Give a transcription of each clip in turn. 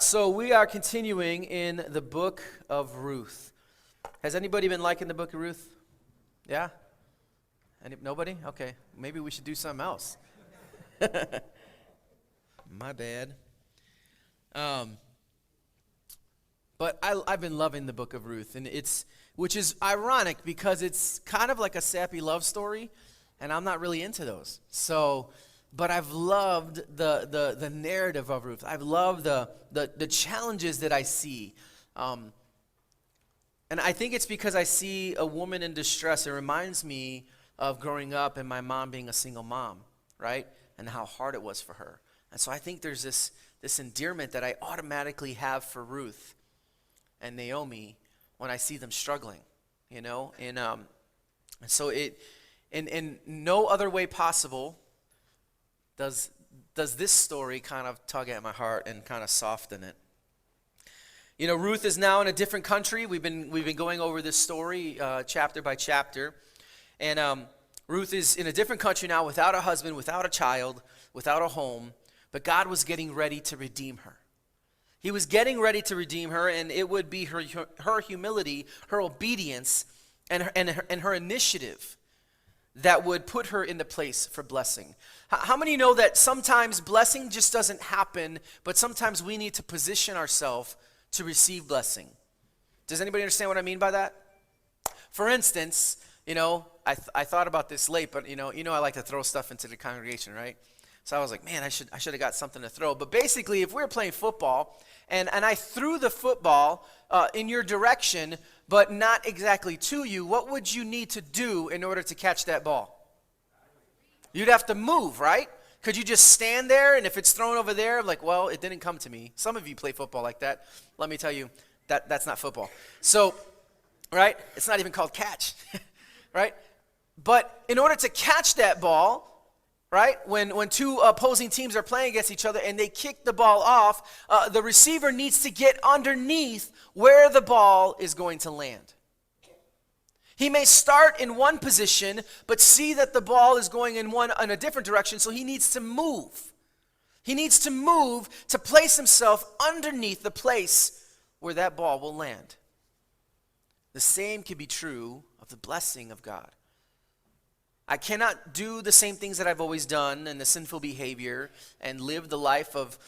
So we are continuing in the book of Ruth. Has anybody been liking the book of Ruth? Yeah? Nobody? Okay. Maybe we should do something else. My bad. But I've been loving the book of Ruth, and which is ironic because it's kind of like a sappy love story, and I'm not really into those. But I've loved the narrative of Ruth. I've loved the challenges that I see. And I think it's because I see a woman in distress. It reminds me of growing up and my mom being a single mom, right? And how hard it was for her. And so I think there's this endearment that I automatically have for Ruth and Naomi when I see them struggling, you know? And so in no other way possible does this story kind of tug at my heart and kind of soften it. You know, Ruth is now in a different country. We've been going over this story chapter by chapter. And Ruth is in a different country now without a husband, without a child, without a home. But God was getting ready to redeem her. He was getting ready to redeem her, and it would be her humility, her obedience, and her initiative that would put her in the place for blessing. How many know that sometimes blessing just doesn't happen, but sometimes we need to position ourselves to receive blessing? Does anybody understand what I mean by that? For instance, you know, I thought about this late, but you know I like to throw stuff into the congregation, right? So I was like, man, I should have got something to throw. But basically, if we were playing football, and I threw the football in your direction, but not exactly to you, what would you need to do in order to catch that ball? You'd have to move, right? Could you just stand there, and if it's thrown over there, like, well, it didn't come to me. Some of you play football like that. Let me tell you, that's not football. So, right? It's not even called catch, right? But in order to catch that ball, right, when two opposing teams are playing against each other and they kick the ball off, the receiver needs to get underneath where the ball is going to land. He may start in one position, but see that the ball is going in a different direction, so he needs to move. He needs to move to place himself underneath the place where that ball will land. The same can be true of the blessing of God. I cannot do the same things that I've always done and the sinful behavior and live the life of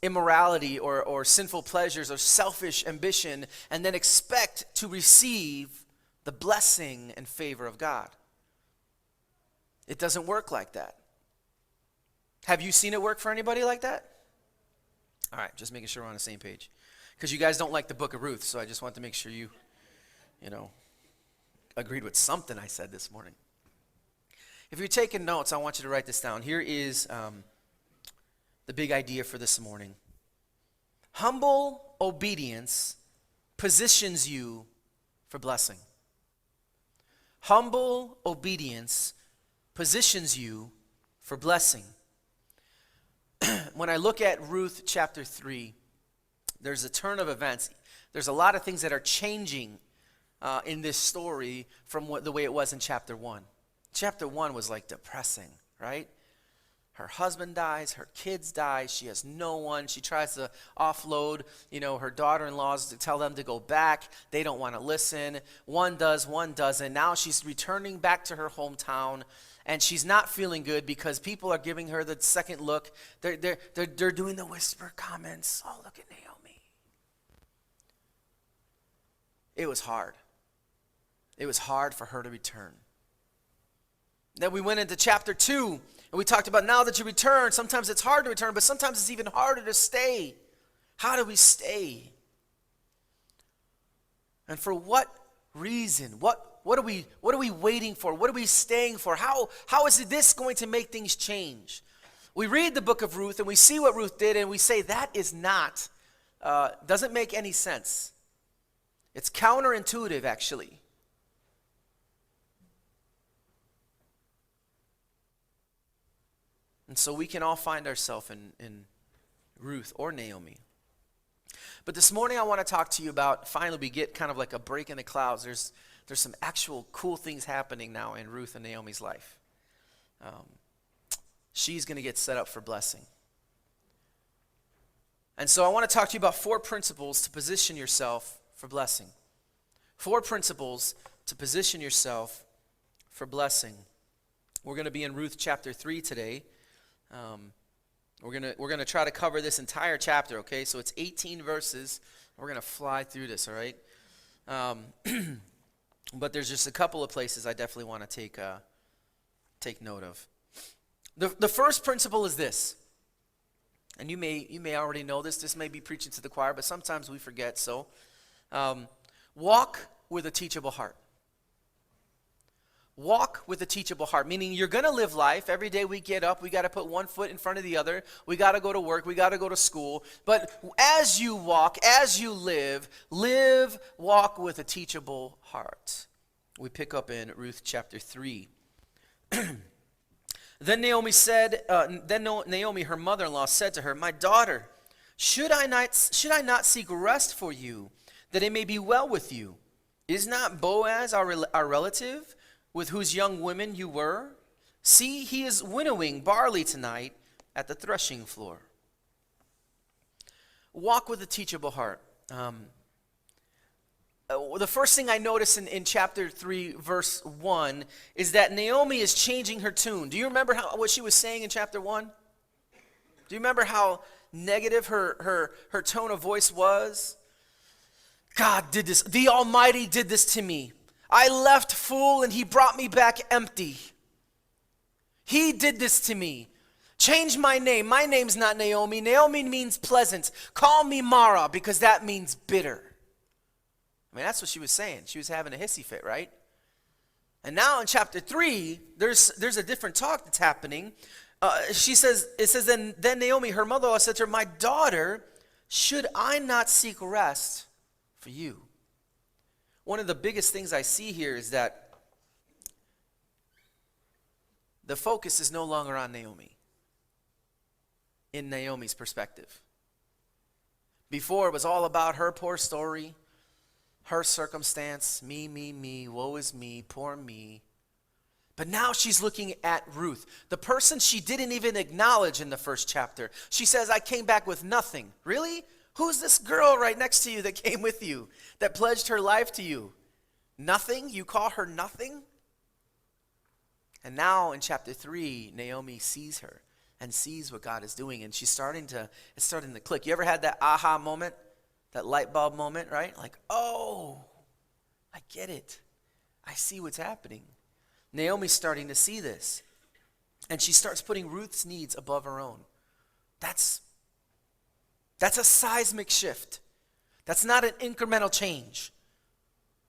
immorality or sinful pleasures or selfish ambition and then expect to receive the blessing and favor of God. It doesn't work like that. Have you seen it work for anybody like that? All right, just making sure we're on the same page. Because you guys don't like the book of Ruth, so I just want to make sure you agreed with something I said this morning. If you're taking notes, I want you to write this down. Here is the big idea for this morning. Humble obedience positions you for blessing. Humble obedience positions you for blessing. When I look at Ruth chapter 3, there's a turn of events. There's a lot of things that are changing in this story from the way it was in chapter 1. Chapter 1 was like depressing, right? Her husband dies, her kids die, she has no one. She tries to offload, her daughter-in-laws to tell them to go back. They don't want to listen. One does, one doesn't. Now she's returning back to her hometown, and she's not feeling good because people are giving her the second look. They're doing the whisper comments. Oh, look at Naomi. It was hard. It was hard for her to return. Then we went into chapter 2, and we talked about now that you return, sometimes it's hard to return, but sometimes it's even harder to stay. How do we stay? And for what reason? What are we waiting for? What are we staying for? How is this going to make things change? We read the book of Ruth, and we see what Ruth did, and we say that is not, doesn't make any sense. It's counterintuitive, actually. And so we can all find ourselves in Ruth or Naomi. But this morning I want to talk to you about, finally we get kind of like a break in the clouds. There's some actual cool things happening now in Ruth and Naomi's life. She's going to get set up for blessing. And so I want to talk to you about 4 principles to position yourself for blessing. 4 principles to position yourself for blessing. We're going to be in Ruth chapter 3 today. We're going to try to cover this entire chapter, okay? So it's 18 verses. We're going to fly through this, all right? But there's just a couple of places I definitely want to take note of. The first principle is this. And you may already know this. This may be preaching to the choir, but sometimes we forget. So, walk with a teachable heart. Walk with a teachable heart, meaning you're going to live life. Every day we get up, we got to put one foot in front of the other. We got to go to work. We got to go to school. But as you walk, as you walk with a teachable heart. We pick up in Ruth chapter 3. Then Naomi, her mother-in-law, said to her, "My daughter, should I not seek rest for you, that it may be well with you? Is not Boaz our relative, with whose young women you were? See, he is winnowing barley tonight at the threshing floor." Walk with a teachable heart. The first thing I notice in chapter 3, verse 1, is that Naomi is changing her tune. Do you remember what she was saying in chapter 1? Do you remember how negative her tone of voice was? God did this. The Almighty did this to me. I left full and he brought me back empty. He did this to me. Change my name. My name's not Naomi. Naomi means pleasant. Call me Mara, because that means bitter. I mean, that's what she was saying. She was having a hissy fit, right? And now in chapter 3, there's a different talk that's happening. It says, then Naomi, her mother-in-law, said to her, "My daughter, should I not seek rest for you?" One of the biggest things I see here is that the focus is no longer on Naomi, in Naomi's perspective. Before, it was all about her poor story, her circumstance, me, woe is me, poor me. But now she's looking at Ruth, the person she didn't even acknowledge in the first chapter. She says, "I came back with nothing." Really? Who's this girl right next to you that came with you, that pledged her life to you? Nothing? You call her nothing? And now in chapter 3, Naomi sees her and sees what God is doing, and it's starting to click. You ever had that aha moment? That light bulb moment, right? Like, oh, I get it. I see what's happening. Naomi's starting to see this. And she starts putting Ruth's needs above her own. That's a seismic shift. That's not an incremental change.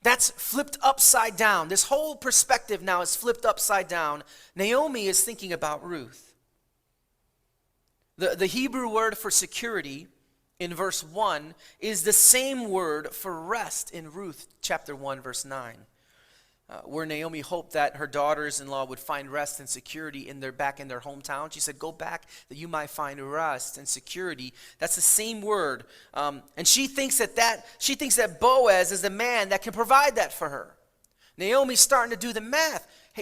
That's flipped upside down. This whole perspective now is flipped upside down. Naomi is thinking about Ruth. The Hebrew word for security in verse 1 is the same word for rest in Ruth chapter 1, verse 9, where Naomi hoped that her daughters-in-law would find rest and security back in their hometown. She said, "Go back that you might find rest and security." That's the same word. And she thinks that Boaz is the man that can provide that for her. Naomi's starting to do the math. Hey,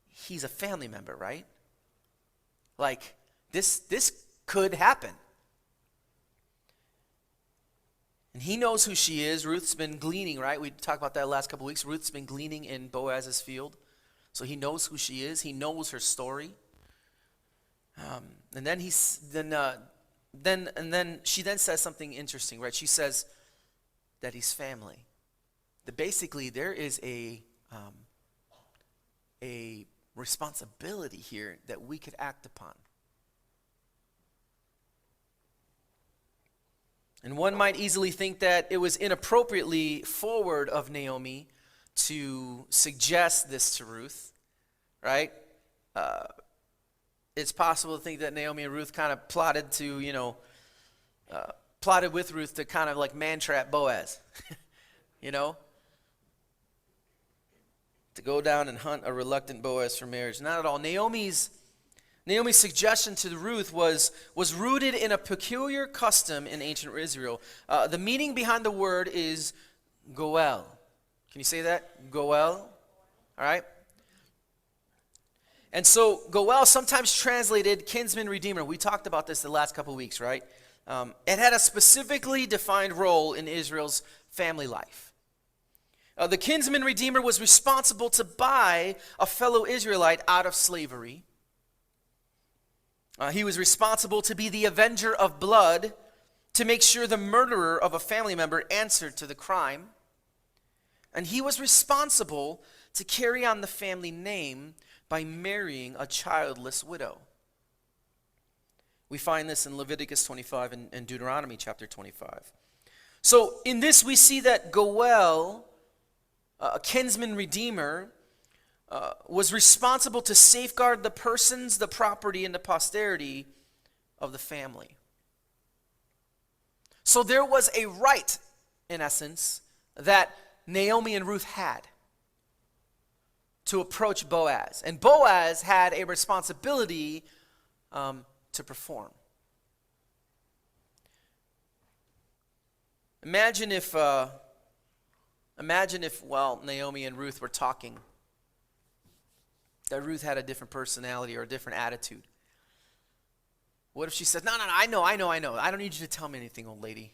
he's a family member, right? Like, this could happen. And he knows who she is. Ruth's been gleaning, right? We talked about that the last couple of weeks. Ruth's been gleaning in Boaz's field. So he knows who she is. He knows her story. And then she says something interesting, right? She says that he's family. That basically there is a responsibility here that we could act upon. And one might easily think that it was inappropriately forward of Naomi to suggest this to Ruth, right? It's possible to think that Naomi and Ruth kind of plotted with Ruth to kind of like man-trap Boaz, to go down and hunt a reluctant Boaz for marriage. Not at all. Naomi's suggestion to Ruth was rooted in a peculiar custom in ancient Israel. The meaning behind the word is goel. Can you say that? Goel. All right? And so goel, sometimes translated kinsman redeemer. We talked about this the last couple of weeks, right? It had a specifically defined role in Israel's family life. The kinsman redeemer was responsible to buy a fellow Israelite out of slavery. He was responsible to be the avenger of blood, to make sure the murderer of a family member answered to the crime. And he was responsible to carry on the family name by marrying a childless widow. We find this in Leviticus 25 and Deuteronomy chapter 25. So in this we see that Goel, a kinsman redeemer, was responsible to safeguard the persons, the property, and the posterity of the family. So there was a right, in essence, that Naomi and Ruth had to approach Boaz. And Boaz had a responsibility to perform. Imagine if, Naomi and Ruth were talking, that Ruth had a different personality or a different attitude. What if she said, no, I know. I don't need you to tell me anything, old lady.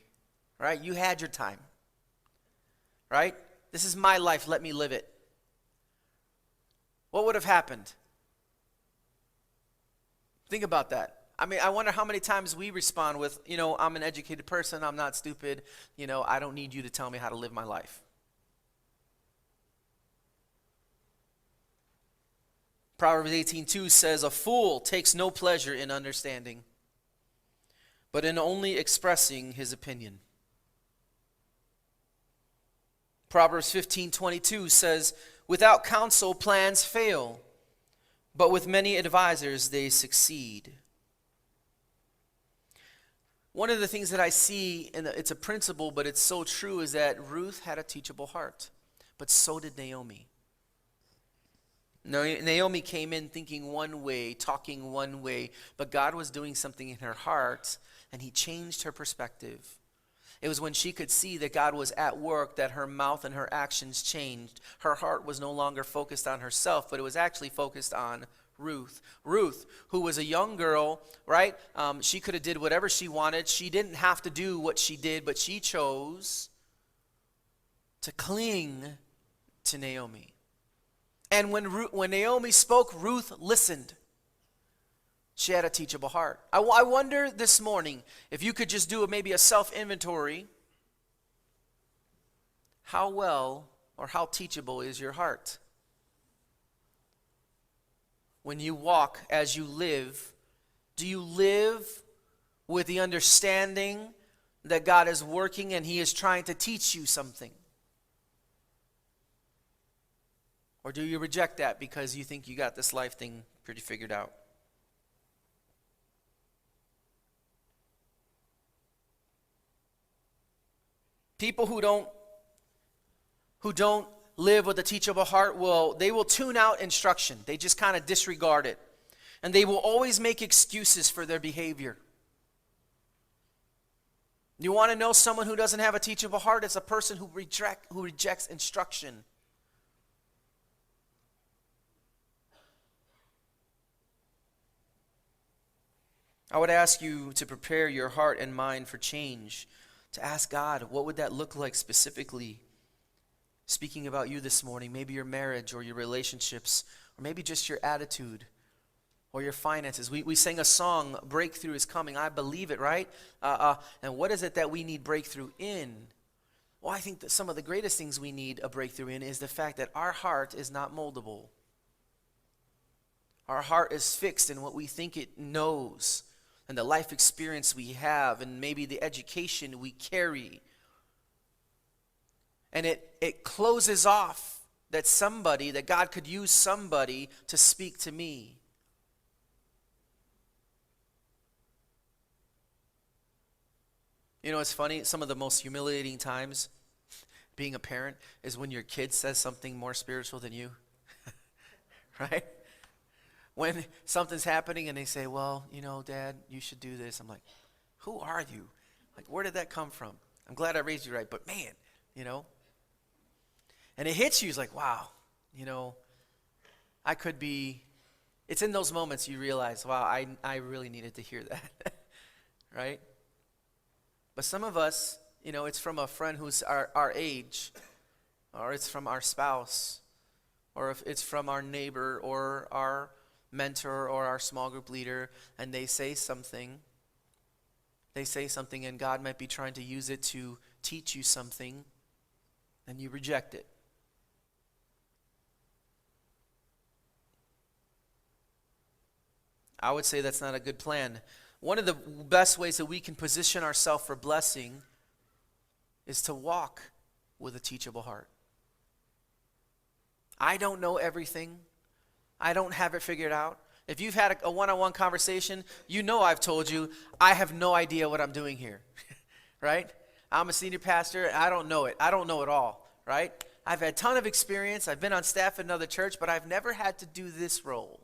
Right? You had your time. Right? This is my life. Let me live it. What would have happened? Think about that. I mean, I wonder how many times we respond with, I'm an educated person. I'm not stupid. I don't need you to tell me how to live my life. Proverbs 18:2 says, a fool takes no pleasure in understanding, but in only expressing his opinion. Proverbs 15:22 says, without counsel plans fail, but with many advisors they succeed. One of the things that I see, and it's a principle, but it's so true, is that Ruth had a teachable heart, but so did Naomi. Naomi came in thinking one way, talking one way, but God was doing something in her heart, and he changed her perspective. It was when she could see that God was at work that her mouth and her actions changed. Her heart was no longer focused on herself, but it was actually focused on Ruth. Ruth, who was a young girl, right? She could have did whatever she wanted. She didn't have to do what she did, but she chose to cling to Naomi. And when Naomi spoke, Ruth listened. She had a teachable heart. I wonder this morning if you could just do maybe a self-inventory. How well or how teachable is your heart? When you walk, as you live, do you live with the understanding that God is working and he is trying to teach you something? Or do you reject that because you think you got this life thing pretty figured out? People who don't live with a teachable heart they will tune out instruction. They just kind of disregard it. And they will always make excuses for their behavior. You want to know someone who doesn't have a teachable heart? It's a person who rejects instruction. I would ask you to prepare your heart and mind for change, to ask God, what would that look like specifically? Speaking about you this morning, maybe your marriage or your relationships, or maybe just your attitude or your finances. We sang a song, Breakthrough is Coming. I believe it, right? And what is it that we need breakthrough in? Well, I think that some of the greatest things we need a breakthrough in is the fact that our heart is not moldable. Our heart is fixed in what we think it knows, and the life experience we have, and maybe the education we carry. And it closes off that God could use somebody to speak to me. It's funny, some of the most humiliating times being a parent is when your kid says something more spiritual than you. Right? When something's happening and they say, well, Dad, you should do this. I'm like, who are you? Like, where did that come from? I'm glad I raised you right, but man, And it hits you, it's like, wow, I could be, it's in those moments you realize, wow, I really needed to hear that, right? But some of us, it's from a friend who's our age, or it's from our spouse, or if it's from our neighbor or our mentor or our small group leader, and they say something, and God might be trying to use it to teach you something, and you reject it. I would say that's not a good plan. One of the best ways that we can position ourselves for blessing is to walk with a teachable heart. I don't know everything. I don't have it figured out. If you've had a one-on-one conversation, I've told you, I have no idea what I'm doing here, right? I'm a senior pastor, and I don't know it. I don't know it all, right? I've had a ton of experience. I've been on staff at another church, but I've never had to do this role.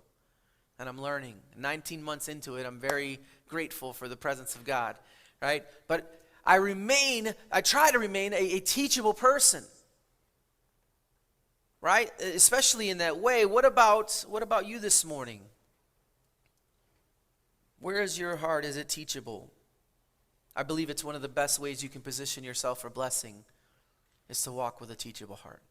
And I'm learning. 19 months into it, I'm very grateful for the presence of God, right? But I try to remain a teachable person, right? Especially in that way. What about you this morning? Where is your heart? Is it teachable? I believe it's one of the best ways you can position yourself for blessing is to walk with a teachable heart.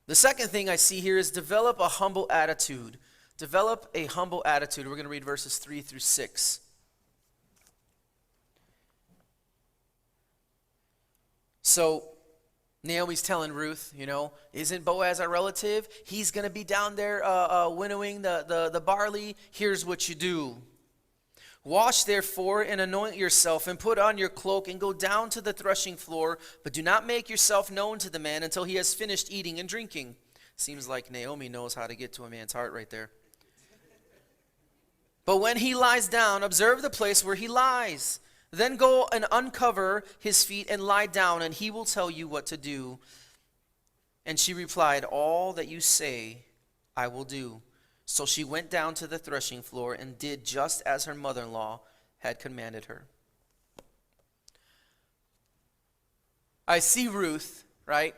The second thing I see here is develop a humble attitude. Develop a humble attitude. We're going to read verses 3 through 6. So Naomi's telling Ruth, isn't Boaz our relative? He's going to be down there winnowing the barley. Here's what you do. Wash therefore and anoint yourself and put on your cloak and go down to the threshing floor, but do not make yourself known to the man until he has finished eating and drinking. Seems like Naomi knows how to get to a man's heart right there. But when he lies down, observe the place where he lies. Then go and uncover his feet and lie down, and he will tell you what to do. And she replied, all that you say, I will do. So she went down to the threshing floor and did just as her mother-in-law had commanded her. I see Ruth, right?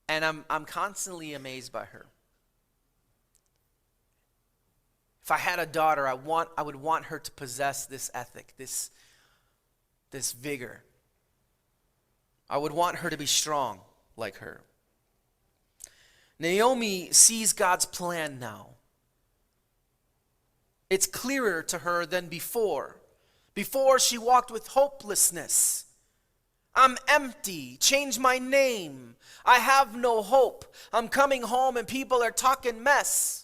And I'm constantly amazed by her. If I had a daughter, I would want her to possess this ethic, this vigor. I would want her to be strong like her. Naomi sees God's plan now. It's clearer to her than before. Before, she walked with hopelessness. I'm empty. Change my name. I have no hope. I'm coming home and people are talking mess.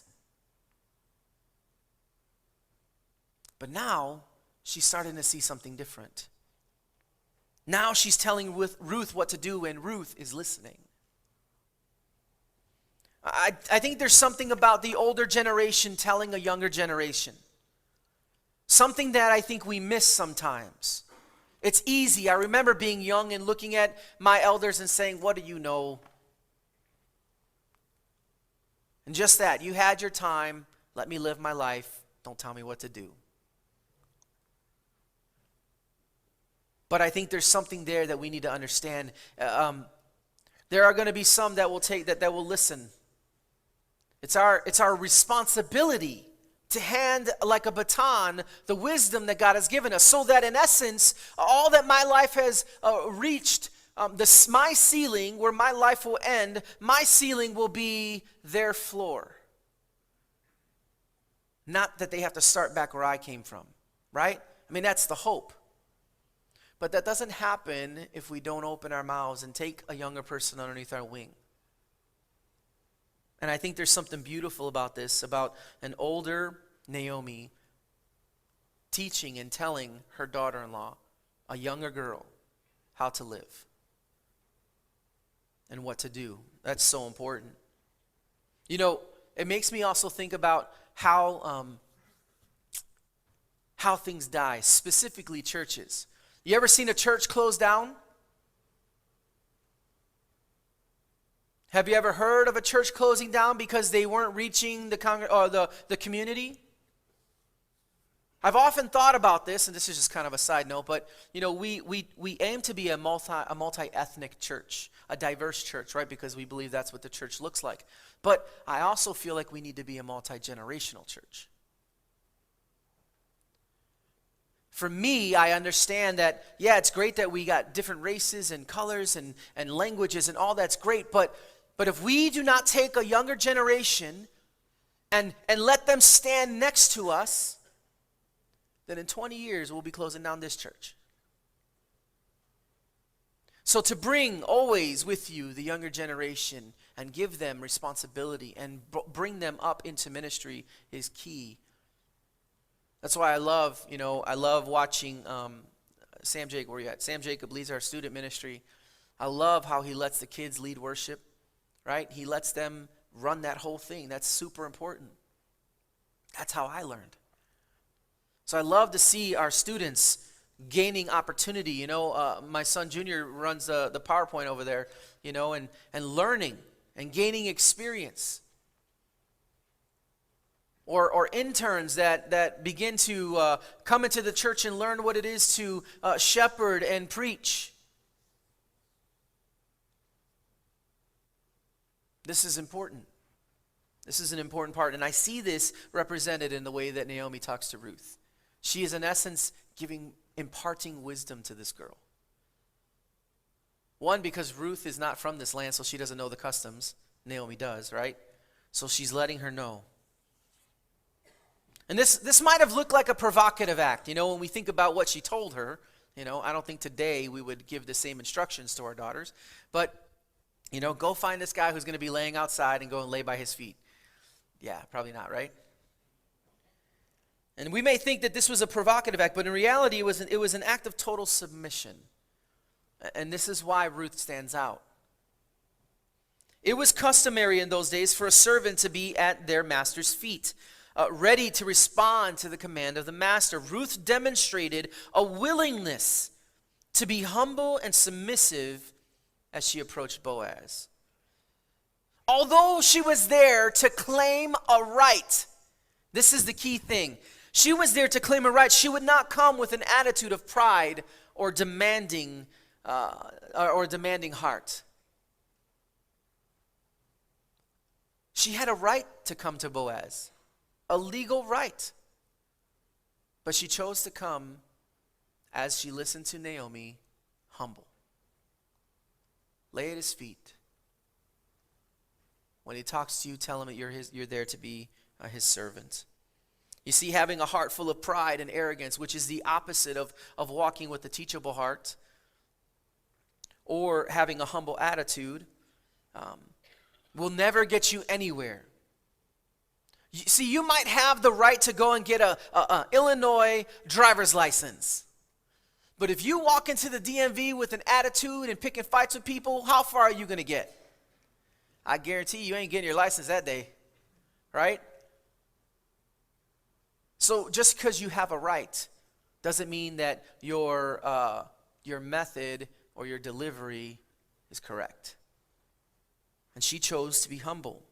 But now, she's starting to see something different. Now she's telling Ruth what to do, and Ruth is listening. I think there's something about the older generation telling a younger generation. Something that I think we miss sometimes. It's easy. I remember being young and looking at my elders and saying, what do you know? And just that, you had your time, let me live my life, don't tell me what to do. But I think there's something there that we need to understand. There are going to be some that will that will listen. It's our responsibility to hand like a baton the wisdom that God has given us, so that in essence, all that my life has reached, my ceiling, where my life will end, my ceiling will be their floor. Not that they have to start back where I came from, right? I mean, that's the hope. But that doesn't happen if we don't open our mouths and take a younger person underneath our wing. And I think there's something beautiful about this, about an older Naomi teaching and telling her daughter-in-law, a younger girl, how to live and what to do. That's so important. It makes me also think about how things die, specifically churches. You ever seen a church close down? Have you ever heard of a church closing down because they weren't reaching the community? I've often thought about this, and this is just kind of a side note, but we aim to be a multi-ethnic church, a diverse church, right? Because we believe that's what the church looks like. But I also feel like we need to be a multi-generational church. For me, I understand that, yeah, it's great that we got different races and colors and languages and all that's great, but if we do not take a younger generation and let them stand next to us, then in 20 years we'll be closing down this church. So to bring always with you the younger generation and give them responsibility and bring them up into ministry is key. That's why I love watching Sam Jacob. Where you at? Sam Jacob leads our student ministry. I love how he lets the kids lead worship, right? He lets them run that whole thing. That's super important. That's how I learned. So I love to see our students gaining opportunity. My son Junior runs the PowerPoint over there, and learning and gaining experience. Or interns that begin to come into the church and learn what it is to shepherd and preach. This is important. This is an important part. And I see this represented in the way that Naomi talks to Ruth. She is, in essence, imparting wisdom to this girl. One, because Ruth is not from this land, so she doesn't know the customs. Naomi does, right? So she's letting her know. And this might have looked like a provocative act, when we think about what she told her. I don't think today we would give the same instructions to our daughters. But, go find this guy who's going to be laying outside and go and lay by his feet. Yeah, probably not, right? And we may think that this was a provocative act, but in reality it was an act of total submission. And this is why Ruth stands out. It was customary in those days for a servant to be at their master's feet, ready to respond to the command of the master. Ruth demonstrated a willingness to be humble and submissive as she approached Boaz. Although she was there to claim a right, this is the key thing. She was there to claim a right. She would not come with an attitude of pride or demanding heart. She had a right to come to Boaz. A legal right. But she chose to come, as she listened to Naomi, humble. Lay at his feet. When he talks to you, tell him that you're there to be his servant. You see, having a heart full of pride and arrogance, which is the opposite of walking with a teachable heart, or having a humble attitude, will never get you anywhere. See, you might have the right to go and get a Illinois driver's license. But if you walk into the DMV with an attitude and picking fights with people, how far are you going to get? I guarantee you ain't getting your license that day, right? So just because you have a right doesn't mean that your method or your delivery is correct. And she chose to be humble.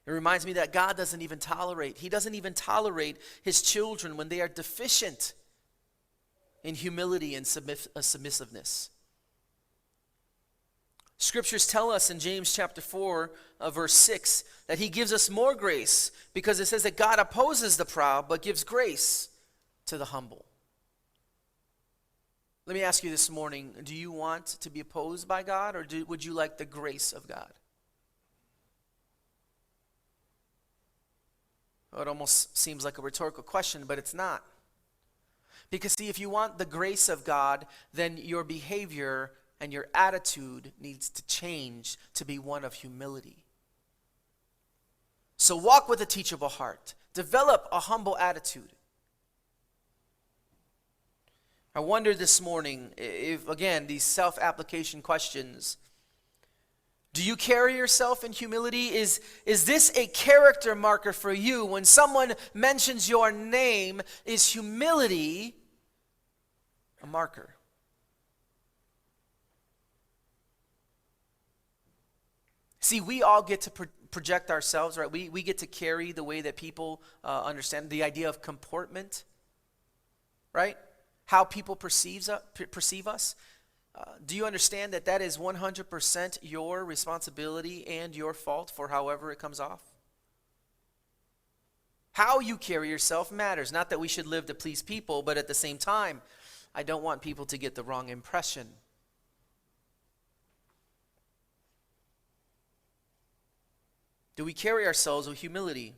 It reminds me that God doesn't even tolerate his children when they are deficient in humility and submissiveness. Scriptures tell us in James chapter 4, verse 6, that he gives us more grace because it says that God opposes the proud but gives grace to the humble. Let me ask you this morning, do you want to be opposed by God, or would you like the grace of God? Well, it almost seems like a rhetorical question, but it's not. Because see, if you want the grace of God, then your behavior and your attitude needs to change to be one of humility. So walk with a teachable heart. Develop a humble attitude. I wonder this morning if, again, these self-application questions, do you carry yourself in humility? Is this a character marker for you? When someone mentions your name, is humility a marker? See, we all get to project ourselves, right? We get to carry the way that people understand the idea of comportment, right? How people perceive us. Do you understand that is 100% your responsibility and your fault for however it comes off? How you carry yourself matters. Not that we should live to please people, but at the same time, I don't want people to get the wrong impression. Do we carry ourselves with humility?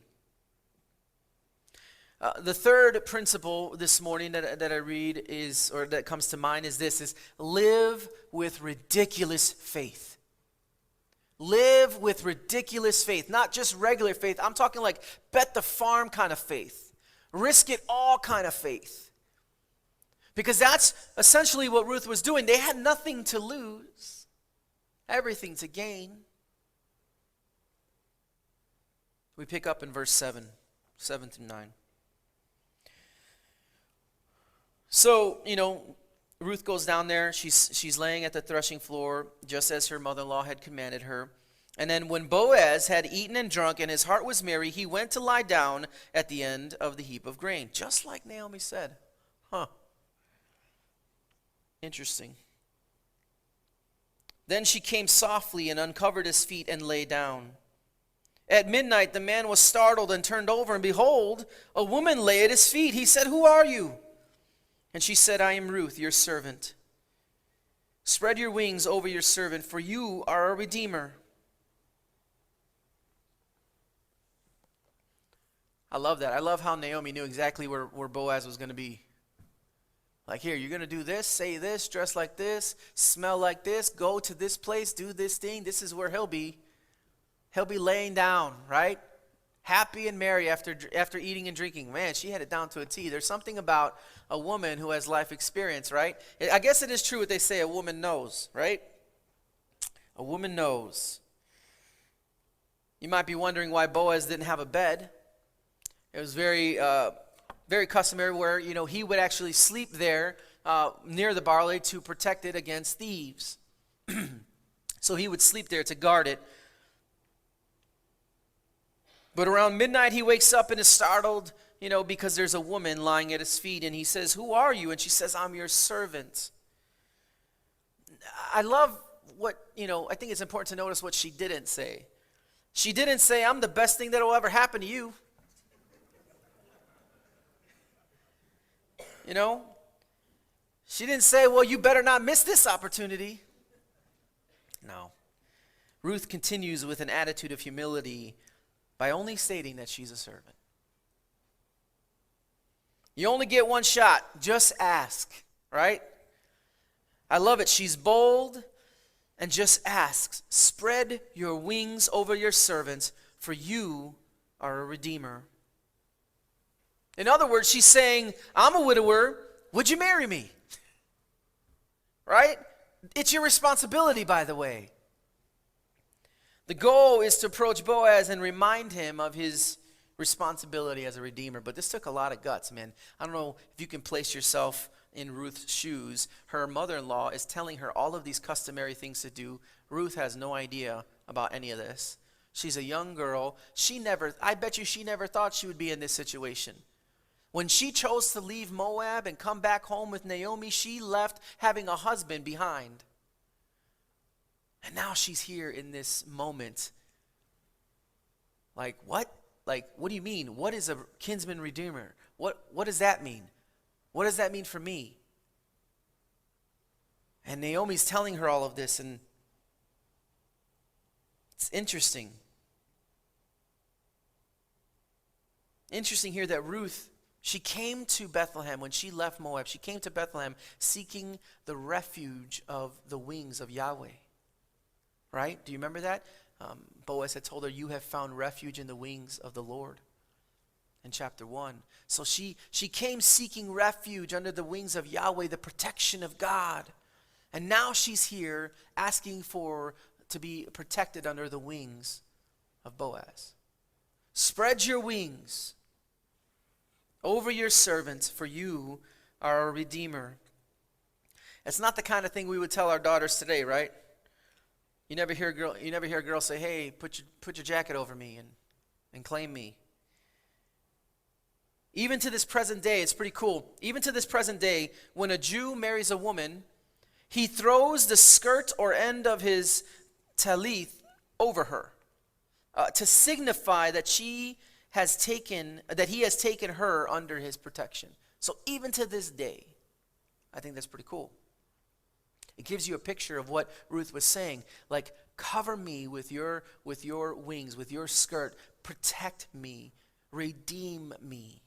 The third principle this morning that I read is, or that comes to mind is this, is live with ridiculous faith. Live with ridiculous faith, not just regular faith. I'm talking like bet the farm kind of faith. Risk it all kind of faith. Because that's essentially what Ruth was doing. They had nothing to lose, everything to gain. We pick up in verse 7 through 9. So, Ruth goes down there. She's laying at the threshing floor, just as her mother-in-law had commanded her. And then when Boaz had eaten and drunk and his heart was merry, he went to lie down at the end of the heap of grain, just like Naomi said. Interesting. Then she came softly and uncovered his feet and lay down. At midnight the man was startled and turned over, and behold, a woman lay at his feet. He said, "Who are you?" And she said, "I am Ruth, your servant. Spread your wings over your servant, for you are a redeemer." I love that. I love how Naomi knew exactly where Boaz was going to be. Like, here, you're going to do this, say this, dress like this, smell like this, go to this place, do this thing. This is where he'll be. He'll be laying down, right? Happy and merry after eating and drinking. Man, she had it down to a T. There's something about a woman who has life experience, right? I guess it is true what they say, a woman knows, right? A woman knows. You might be wondering why Boaz didn't have a bed. It was very customary where, he would actually sleep there near the barley to protect it against thieves. So he would sleep there to guard it. But around midnight, he wakes up and is startled, because there's a woman lying at his feet. And he says, "Who are you?" And she says, "I'm your servant." I love I think it's important to notice what she didn't say. She didn't say, "I'm the best thing that will ever happen to you." She didn't say, "Well, you better not miss this opportunity." No. Ruth continues with an attitude of humility by only stating that she's a servant. You only get one shot. Just ask, right? I love it. She's bold and just asks, "Spread your wings over your servants, for you are a redeemer." In other words, she's saying, "I'm a widower. Would you marry me?" Right? It's your responsibility, by the way. The goal is to approach Boaz and remind him of his responsibility as a redeemer. But this took a lot of guts, man. I don't know if you can place yourself in Ruth's shoes. Her mother-in-law is telling her all of these customary things to do. Ruth has no idea about any of this. She's a young girl. I bet you she never thought she would be in this situation. When she chose to leave Moab and come back home with Naomi, she left having a husband behind. And now she's here in this moment. Like, what? Like, what do you mean? What is a kinsman redeemer? What does that mean? What does that mean for me? And Naomi's telling her all of this, and it's interesting. Interesting here that Ruth, she came to Bethlehem when she left Moab. She came to Bethlehem seeking the refuge of the wings of Yahweh. Right? Do you remember that? Boaz had told her, "You have found refuge in the wings of the Lord," in chapter 1. So she came seeking refuge under the wings of Yahweh, the protection of God. And now she's here asking to be protected under the wings of Boaz. Spread your wings over your servants, for you are a redeemer. It's not the kind of thing we would tell our daughters today, right? You never hear a girl say, "Hey, put your jacket over me and claim me." Even to this present day, it's pretty cool. Even to this present day, when a Jew marries a woman, he throws the skirt or end of his talith over her to signify that she he has taken her under his protection. So even to this day, I think that's pretty cool. It gives you a picture of what Ruth was saying, like, cover me with your wings, with your skirt, protect me, redeem me.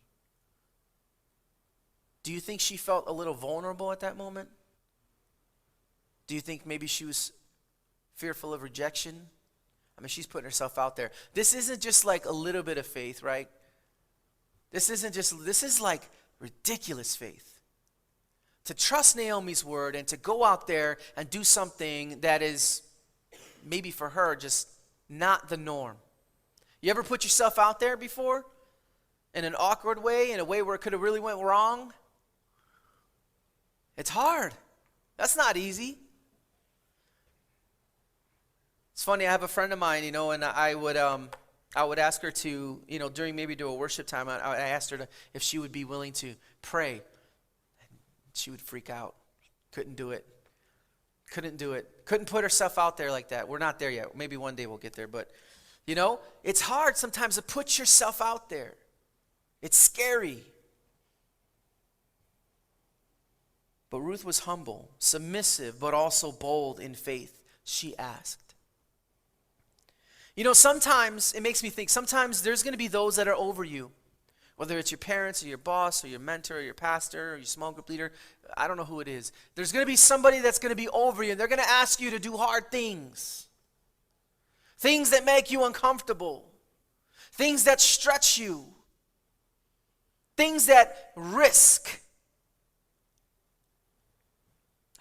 Do you think she felt a little vulnerable at that moment? Do you think maybe she was fearful of rejection? I mean, she's putting herself out there. This isn't just like a little bit of faith, right? This is like ridiculous faith. To trust Naomi's word and to go out there and do something that is maybe for her just not the norm. You ever put yourself out there before? In an awkward way, in a way where it could have really went wrong? It's hard. That's not easy. It's funny, I have a friend of mine, and I would ask her to, during maybe do a worship time, I asked her if she would be willing to pray. She would freak out. Couldn't do it. Couldn't put herself out there like that. We're not there yet. Maybe one day we'll get there. But, it's hard sometimes to put yourself out there. It's scary. But Ruth was humble, submissive, but also bold in faith. She asked. Sometimes it makes me think, sometimes there's going to be those that are over you. Whether it's your parents or your boss or your mentor or your pastor or your small group leader, I don't know who it is. There's going to be somebody that's going to be over you, and they're going to ask you to do hard things. Things that make you uncomfortable. Things that stretch you. Things that risk.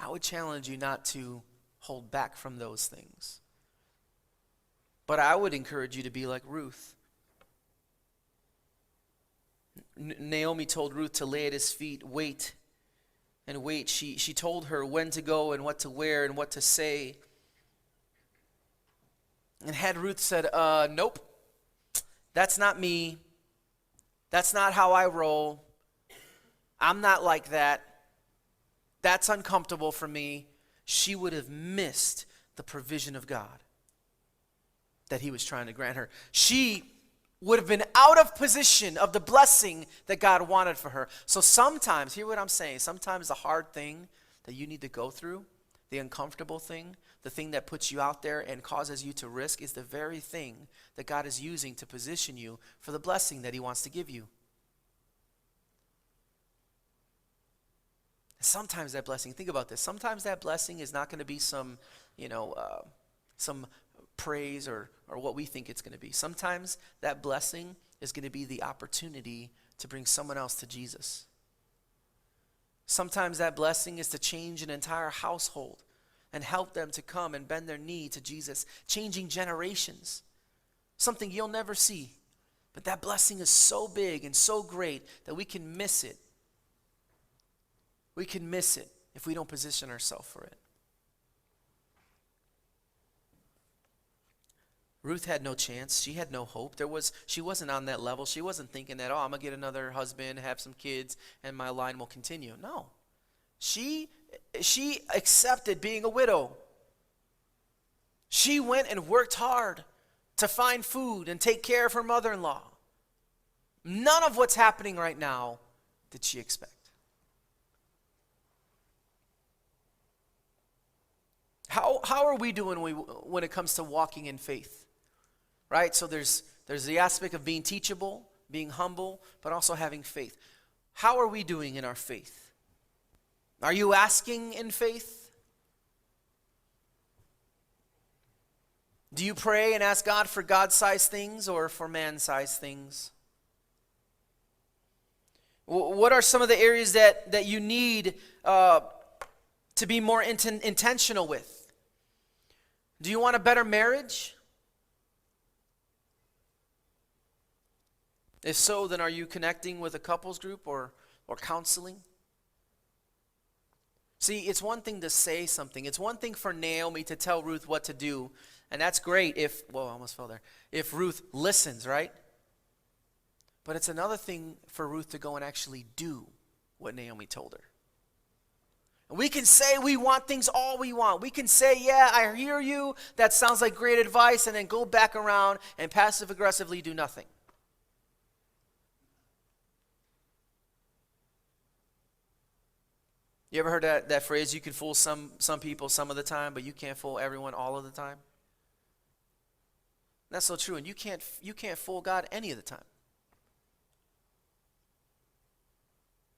I would challenge you not to hold back from those things. But I would encourage you to be like Ruth. Naomi told Ruth to lay at his feet, wait and wait. She told her when to go and what to wear and what to say. And had Ruth said, nope, that's not me. That's not how I roll. I'm not like that. That's uncomfortable for me. She would have missed the provision of God that he was trying to grant her. She would have been out of position of the blessing that God wanted for her. So sometimes, hear what I'm saying, sometimes the hard thing that you need to go through, the uncomfortable thing, the thing that puts you out there and causes you to risk is the very thing that God is using to position you for the blessing that he wants to give you. Sometimes that blessing, think about this, sometimes that blessing is not going to be some praise or what we think it's going to be. Sometimes that blessing is going to be the opportunity to bring someone else to Jesus. Sometimes that blessing is to change an entire household and help them to come and bend their knee to Jesus, changing generations. Something you'll never see. But that blessing is so big and so great that we can miss it. We can miss it if we don't position ourselves for it. Ruth had no chance. She had no hope. She wasn't on that level. She wasn't thinking that, I'm going to get another husband, have some kids, and my line will continue. No. She accepted being a widow. She went and worked hard to find food and take care of her mother-in-law. None of what's happening right now did she expect. How are we doing when it comes to walking in faith? Right? So there's the aspect of being teachable, being humble, but also having faith. How are we doing in our faith? Are you asking in faith? Do you pray and ask God for God-sized things or for man-sized things? What are some of the areas that you need to be more intentional with? Do you want a better marriage? If so, then are you connecting with a couples group or counseling? See, it's one thing to say something. It's one thing for Naomi to tell Ruth what to do. And that's great I almost fell there. If Ruth listens, right? But it's another thing for Ruth to go and actually do what Naomi told her. We can say we want things all we want. We can say, yeah, I hear you. That sounds like great advice. And then go back around and passive aggressively do nothing. You ever heard that phrase, you can fool some people some of the time, but you can't fool everyone all of the time? That's so true, and you can't fool God any of the time.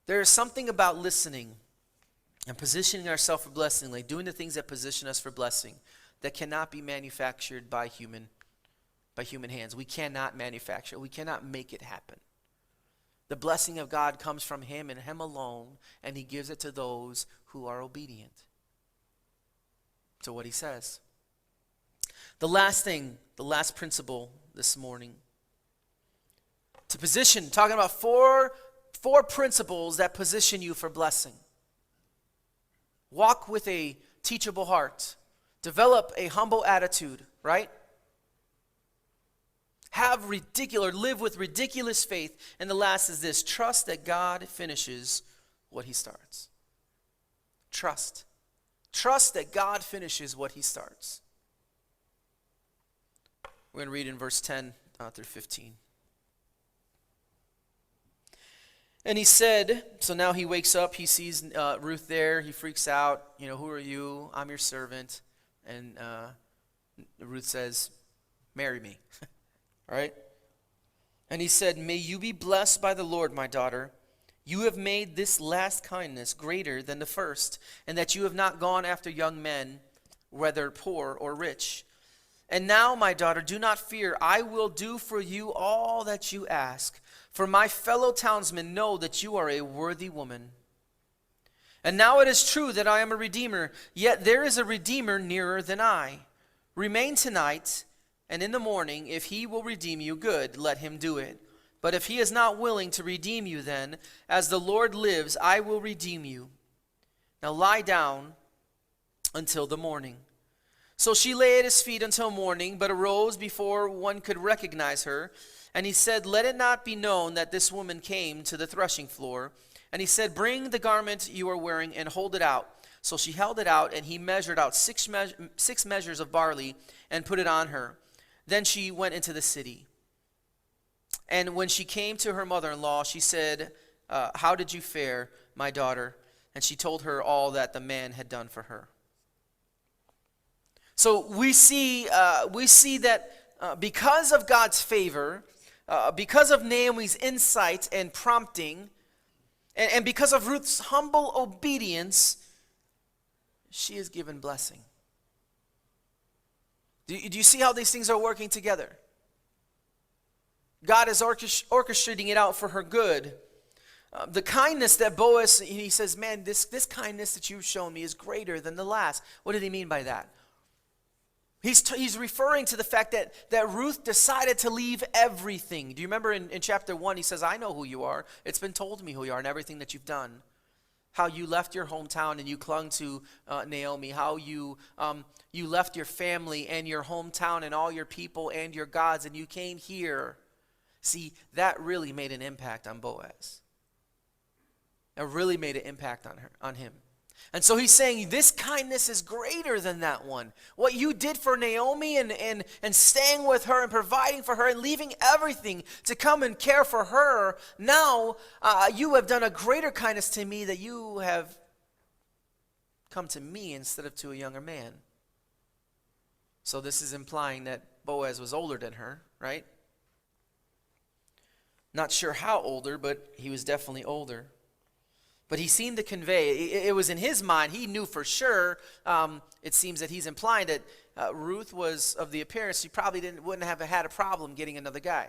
There is something about listening and positioning ourselves for blessing, like doing the things that position us for blessing, that cannot be manufactured by human hands. We cannot manufacture it. We cannot make it happen. The blessing of God comes from him and him alone, and he gives it to those who are obedient to what he says. The last principle this morning, to position, talking about four principles that position you for blessing. Walk with a teachable heart. Develop a humble attitude, right? Live with ridiculous faith. And the last is this: trust that God finishes what he starts. Trust that God finishes what he starts. We're going to read in verse 10 through 15. And he said, so now he wakes up, he sees Ruth there, he freaks out, who are you? I'm your servant. And Ruth says, marry me. All right? And he said, may you be blessed by the Lord, my daughter. You have made this last kindness greater than the first, and that you have not gone after young men, whether poor or rich. And now, my daughter, do not fear. I will do for you all that you ask. For my fellow townsmen know that you are a worthy woman. And now it is true that I am a redeemer, yet there is a redeemer nearer than I. Remain tonight, and in the morning, if he will redeem you, good, let him do it. But if he is not willing to redeem you, then, as the Lord lives, I will redeem you. Now lie down until the morning. So she lay at his feet until morning, but arose before one could recognize her. And he said, let it not be known that this woman came to the threshing floor. And he said, bring the garment you are wearing and hold it out. So she held it out, and he measured out six measures of barley and put it on her. Then she went into the city. And when she came to her mother-in-law, she said, how did you fare, my daughter? And she told her all that the man had done for her. So we see that because of God's favor, because of Naomi's insight and prompting, and because of Ruth's humble obedience, she is given blessing. Do you see how these things are working together? God is orchestrating it out for her good. The kindness that Boaz, he says, man, this kindness that you've shown me is greater than the last. What did he mean by that? He's referring to the fact that Ruth decided to leave everything. Do you remember in chapter 1, he says, I know who you are. It's been told me who you are and everything that you've done. How you left your hometown and you clung to Naomi. How you left your family and your hometown and all your people and your gods, and you came here. See, that really made an impact on Boaz. That really made an impact on him. And so he's saying this kindness is greater than that one. What you did for Naomi and staying with her and providing for her and leaving everything to come and care for her, now you have done a greater kindness to me, that you have come to me instead of to a younger man. So this is implying that Boaz was older than her, right? Not sure how older, but he was definitely older. But he seemed to convey, it was in his mind, he knew for sure, it seems that he's implying that Ruth was of the appearance, she probably wouldn't have had a problem getting another guy.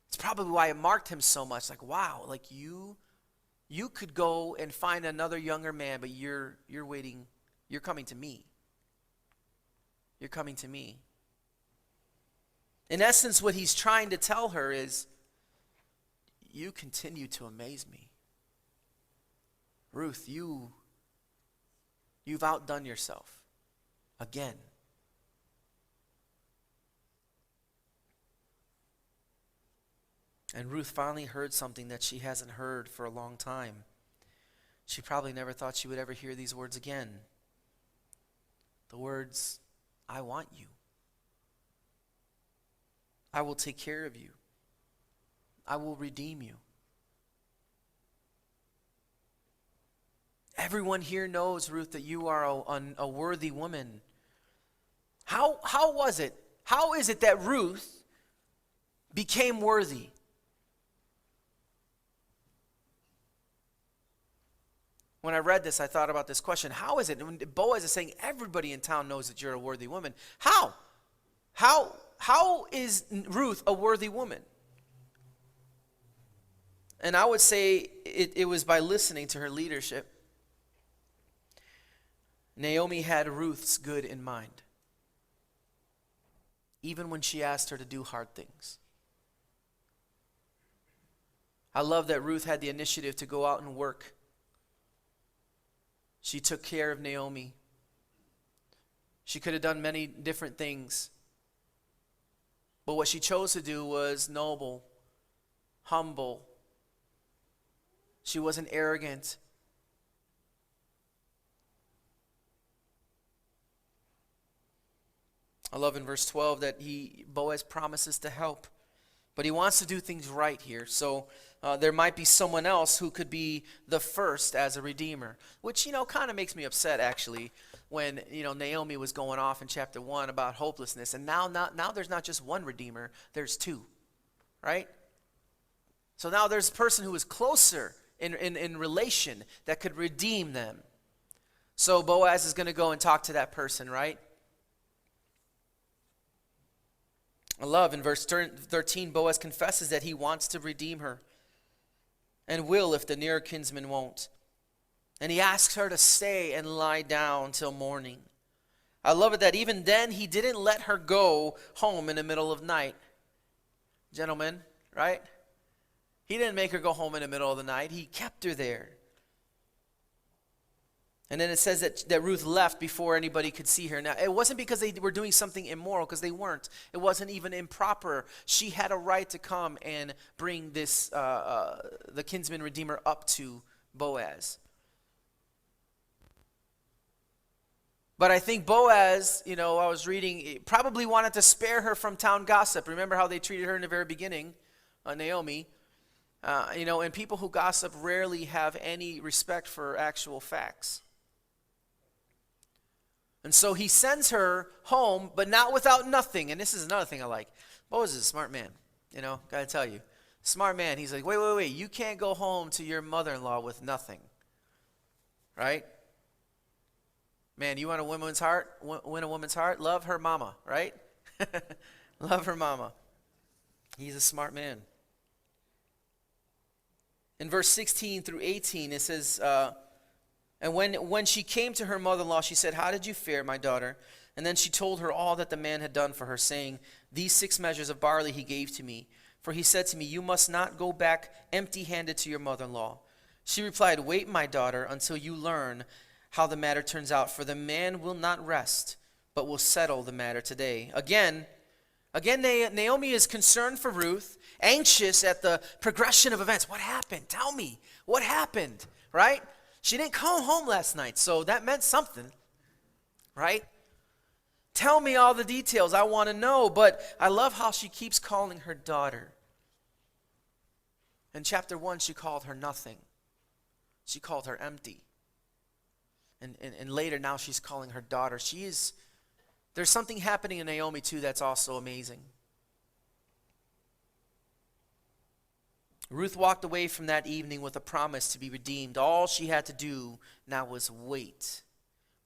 It's probably why it marked him so much, like, wow, like you could go and find another younger man, but you're waiting, you're coming to me. You're coming to me. In essence, what he's trying to tell her is, you continue to amaze me. Ruth, you've outdone yourself again. And Ruth finally heard something that she hasn't heard for a long time. She probably never thought she would ever hear these words again. The words, I want you. I will take care of you. I will redeem you. Everyone here knows, Ruth, that you are a worthy woman. How was it? How is it that Ruth became worthy? When I read this, I thought about this question. How is it? When Boaz is saying everybody in town knows that you're a worthy woman. How? How is Ruth a worthy woman? And I would say it was by listening to her leadership. Naomi had Ruth's good in mind, even when she asked her to do hard things. I love that Ruth had the initiative to go out and work. She took care of Naomi. She could have done many different things. But what she chose to do was noble, humble. She wasn't arrogant. I love in verse 12 that Boaz promises to help. But he wants to do things right here. So there might be someone else who could be the first as a redeemer. Which, kind of makes me upset, actually, when, Naomi was going off in chapter 1 about hopelessness. And now there's not just one redeemer, there's two. Right? So now there's a person who is closer in relation that could redeem them. So Boaz is going to go and talk to that person, right? I love in verse 13, Boaz confesses that he wants to redeem her and will if the near kinsman won't. And he asks her to stay and lie down till morning. I love it that even then he didn't let her go home in the middle of night. Gentlemen, right? He didn't make her go home in the middle of the night. He kept her there. And then it says that Ruth left before anybody could see her. Now, it wasn't because they were doing something immoral, because they weren't. It wasn't even improper. She had a right to come and bring this, the kinsman redeemer up to Boaz. But I think Boaz, I was reading, probably wanted to spare her from town gossip. Remember how they treated her in the very beginning, Naomi? And people who gossip rarely have any respect for actual facts. And so he sends her home, but not without nothing. And this is another thing I like. Boaz is a smart man, gotta tell you. Smart man. He's like, wait. You can't go home to your mother-in-law with nothing. Right? Man, you want a woman's heart? Win a woman's heart? Love her mama, right? Love her mama. He's a smart man. In verse 16 through 18, it says, and when she came to her mother-in-law, she said, "How did you fare, my daughter?" And then she told her all that the man had done for her, saying, "These 6 measures of barley he gave to me. For he said to me, 'You must not go back empty-handed to your mother-in-law.' She replied, 'Wait, my daughter, until you learn how the matter turns out. For the man will not rest, but will settle the matter today.'" Again, Naomi is concerned for Ruth, anxious at the progression of events. What happened? Tell me. What happened? Right? She didn't come home last night, so that meant something. Right? Tell me all the details. I want to know. But I love how she keeps calling her daughter. In chapter 1, she called her nothing. She called her empty. And later now she's calling her daughter. There's something happening in Naomi too that's also amazing. Ruth walked away from that evening with a promise to be redeemed. All she had to do now was wait.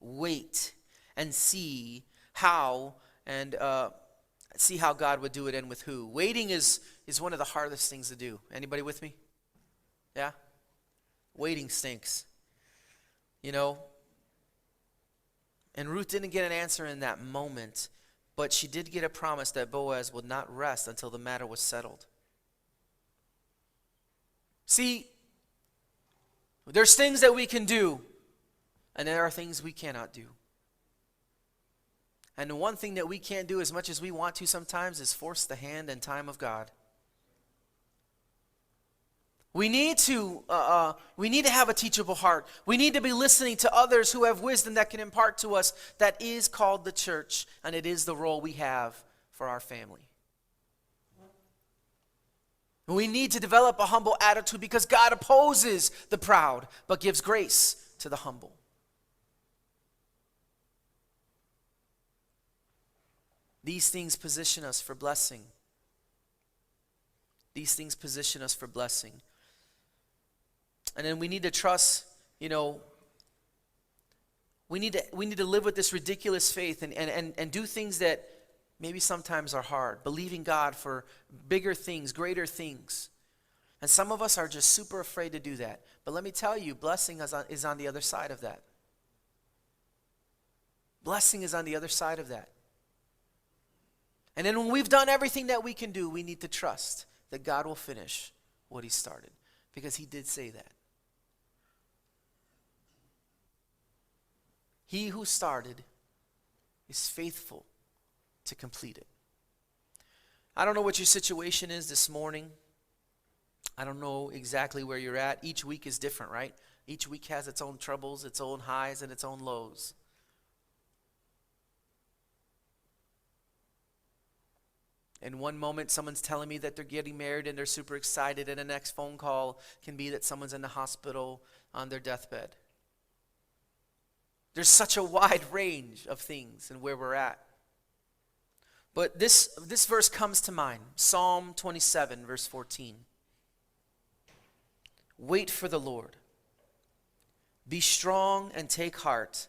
Wait and see how God would do it and with who. Waiting is one of the hardest things to do. Anybody with me? Yeah? Waiting stinks. And Ruth didn't get an answer in that moment, but she did get a promise that Boaz would not rest until the matter was settled. See, there's things that we can do, and there are things we cannot do. And the one thing that we can't do as much as we want to sometimes is force the hand and time of God. We need to have a teachable heart. We need to be listening to others who have wisdom that can impart to us. That is called the church, and it is the role we have for our family. We need to develop a humble attitude because God opposes the proud, but gives grace to the humble. These things position us for blessing. These things position us for blessing. And then we need to trust, we need to live with this ridiculous faith and do things that maybe sometimes are hard. Believing God for bigger things, greater things. And some of us are just super afraid to do that. But let me tell you, blessing is on the other side of that. Blessing is on the other side of that. And then when we've done everything that we can do, we need to trust that God will finish what he started. Because he did say that. He who started is faithful to complete it. I don't know what your situation is this morning. I don't know exactly where you're at. Each week is different, right? Each week has its own troubles, its own highs, and its own lows. In one moment, someone's telling me that they're getting married and they're super excited, and the next phone call can be that someone's in the hospital on their deathbed. There's such a wide range of things and where we're at. But this verse comes to mind, Psalm 27, verse 14. Wait for the Lord. Be strong and take heart,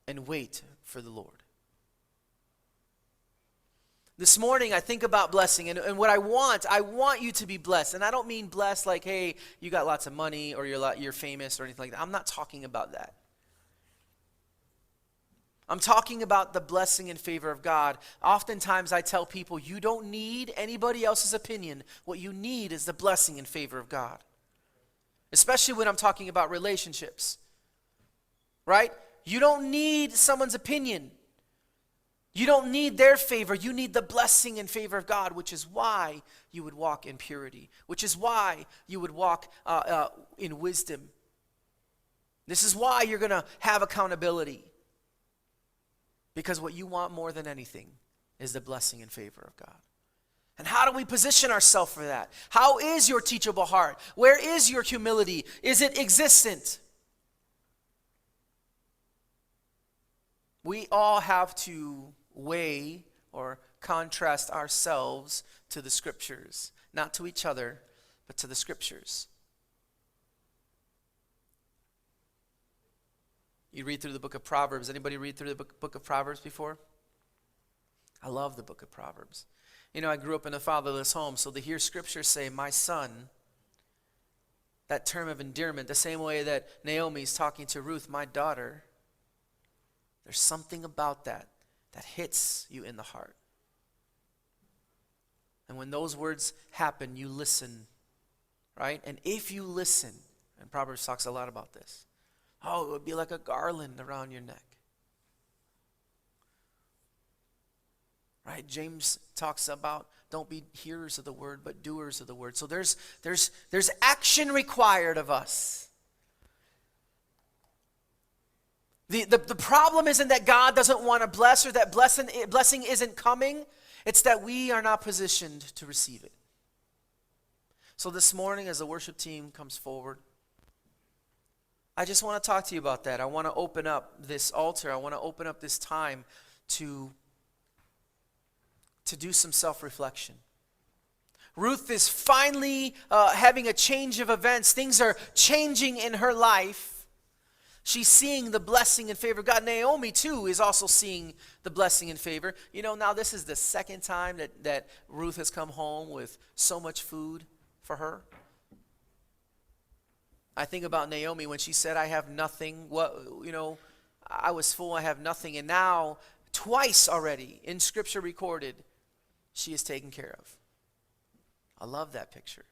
and wait for the Lord. This morning, I think about blessing, and what I want you to be blessed. And I don't mean blessed like, hey, you got lots of money, or you're famous, or anything like that. I'm not talking about that. I'm talking about the blessing and favor of God. Oftentimes, I tell people, you don't need anybody else's opinion. What you need is the blessing and favor of God. Especially when I'm talking about relationships. Right? You don't need someone's opinion. You don't need their favor. You need the blessing and favor of God, which is why you would walk in purity, which is why you would walk in wisdom. This is why you're going to have accountability. Because what you want more than anything is the blessing and favor of God. And how do we position ourselves for that? How is your teachable heart? Where is your humility? Is it existent? We all have to weigh or contrast ourselves to the scriptures. Not to each other, but to the scriptures. You read through the book of Proverbs. Anybody read through the book of Proverbs before? I love the book of Proverbs. I grew up in a fatherless home, so to hear scripture say, my son, that term of endearment, the same way that Naomi's talking to Ruth, my daughter, there's something about that hits you in the heart. And when those words happen, you listen, right? And if you listen, and Proverbs talks a lot about this, it would be like a garland around your neck. Right? James talks about don't be hearers of the word, but doers of the word. So there's action required of us. The problem isn't that God doesn't want to bless or that blessing isn't coming. It's that we are not positioned to receive it. So this morning as the worship team comes forward, I just want to talk to you about that. I want to open up this altar. I want to open up this time to do some self-reflection. Ruth is finally having a change of events. Things are changing in her life. She's seeing the blessing and favor of God. Naomi, too, is also seeing the blessing and favor. Now this is the second time that Ruth has come home with so much food for her. I think about Naomi when she said, I have nothing. I was full, I have nothing. And now, twice already, in Scripture recorded, she is taken care of. I love that picture.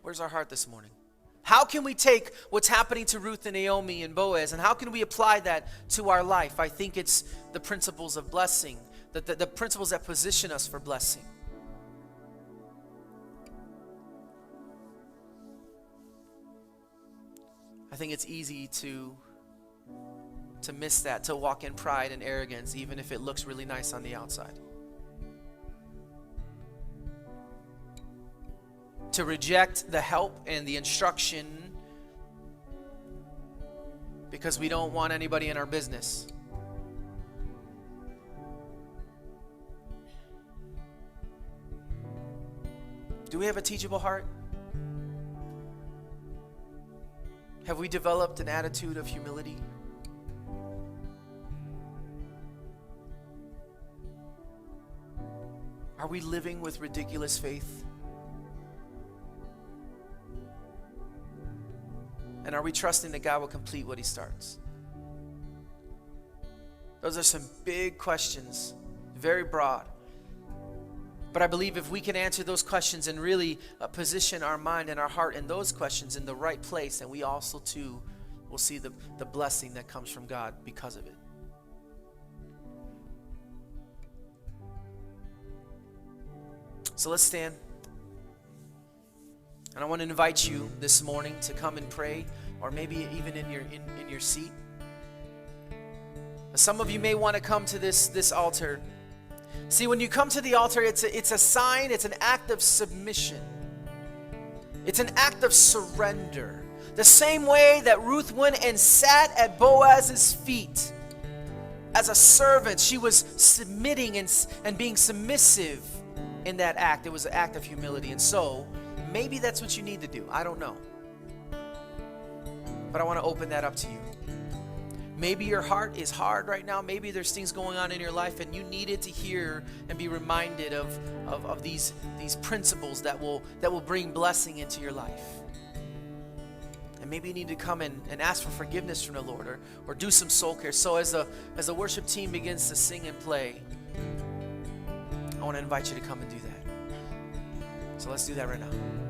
Where's our heart this morning? How can we take what's happening to Ruth and Naomi and Boaz, and how can we apply that to our life? I think it's the principles of blessing, the principles that position us for blessing. I think it's easy to miss that, to walk in pride and arrogance, even if it looks really nice on the outside. to reject the help and the instruction because we don't want anybody in our business. Do we have a teachable heart? Have we developed an attitude of humility? Are we living with ridiculous faith? And are we trusting that God will complete what he starts? Those are some big questions, very broad. But I believe if we can answer those questions and really position our mind and our heart in those questions in the right place, then we also too will see the blessing that comes from God because of it. So let's stand. And I want to invite you this morning to come and pray, or maybe even in your seat. Some of you may want to come to this altar. See, when you come to the altar, it's a sign, it's an act of submission. It's an act of surrender. The same way that Ruth went and sat at Boaz's feet as a servant, she was submitting and being submissive in that act. It was an act of humility. And so, maybe that's what you need to do. I don't know. But I want to open that up to you. Maybe your heart is hard right now. Maybe there's things going on in your life and you needed to hear and be reminded of these principles that will bring blessing into your life. And maybe you need to come and ask for forgiveness from the Lord or do some soul care. So as the worship team begins to sing and play, I want to invite you to come and do that. So let's do that right now.